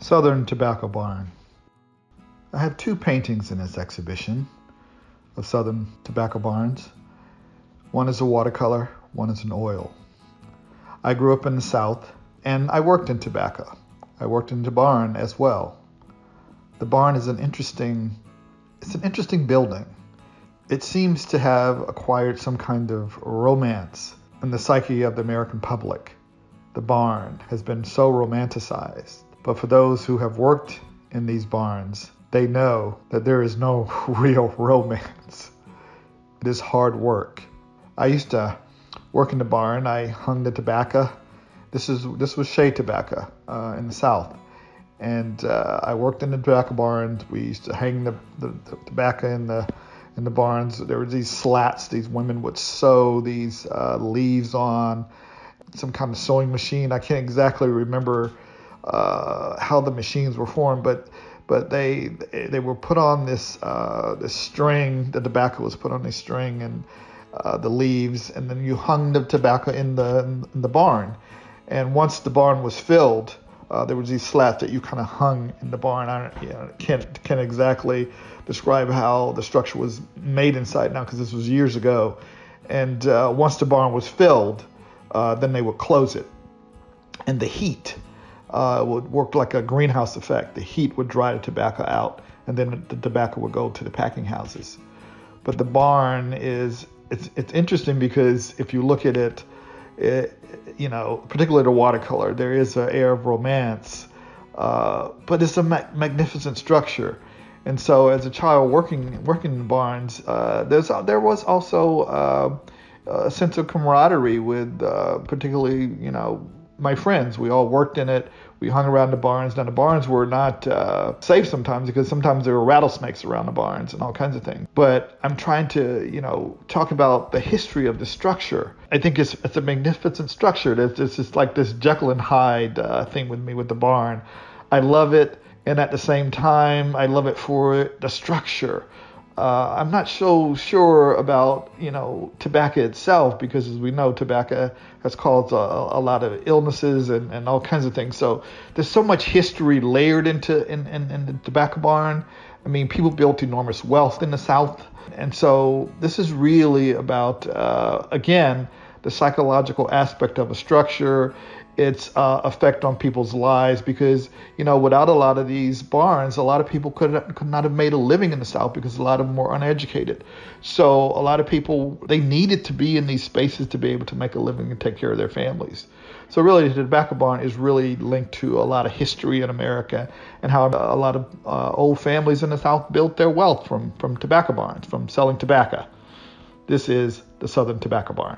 Southern Tobacco Barn. I have two paintings in this exhibition of Southern tobacco barns. One is a watercolor, one is an oil. I grew up in the South and I worked in tobacco. I worked in the barn as well. The barn is an interesting building. It seems to have acquired some kind of romance in the psyche of the American public. The barn has been so romanticized. But for those who have worked in these barns, they know that there is no real romance. It is hard work. I used to work in the barn. I hung the tobacco. This was shade tobacco in the South. And I worked in the tobacco barns. We used to hang the tobacco in the barns. There were these slats. These women would sew these leaves on some kind of sewing machine. I can't exactly remember how the machines were formed, but they were put on this string. The tobacco was put on this string and the leaves, and then you hung the tobacco in the barn. And once the barn was filled, there was these slats that you kind of hung in the barn. I can't exactly describe how the structure was made inside now because this was years ago. And once the barn was filled, then they would close it, and the heat would work like a greenhouse effect. The heat would dry the tobacco out, and then the tobacco would go to the packing houses. But the barn it's interesting because if you look at it, particularly the watercolor, there is an air of romance, but it's a magnificent structure. And so, as a child working in barns, there was also a sense of camaraderie with, particularly, my friends. We all worked in it. We hung around the barns. Now, the barns were not safe sometimes because sometimes there were rattlesnakes around the barns and all kinds of things. But I'm trying to, talk about the history of the structure. I think it's a magnificent structure. There's just like this Jekyll and Hyde thing with me with the barn. I love it, and at the same time, I love it for the structure. I'm not so sure about, tobacco itself, because as we know, tobacco has caused a lot of illnesses and all kinds of things. So there's so much history layered in the tobacco barn. I mean, people built enormous wealth in the South. And so this is really about, again, the psychological aspect of a structure, its effect on people's lives, because without a lot of these barns, a lot of people could not have made a living in the South because a lot of them were uneducated. So a lot of people, they needed to be in these spaces to be able to make a living and take care of their families. So really, the tobacco barn is really linked to a lot of history in America and how a lot of old families in the South built their wealth from tobacco barns, from selling tobacco. This is the Southern Tobacco Barn.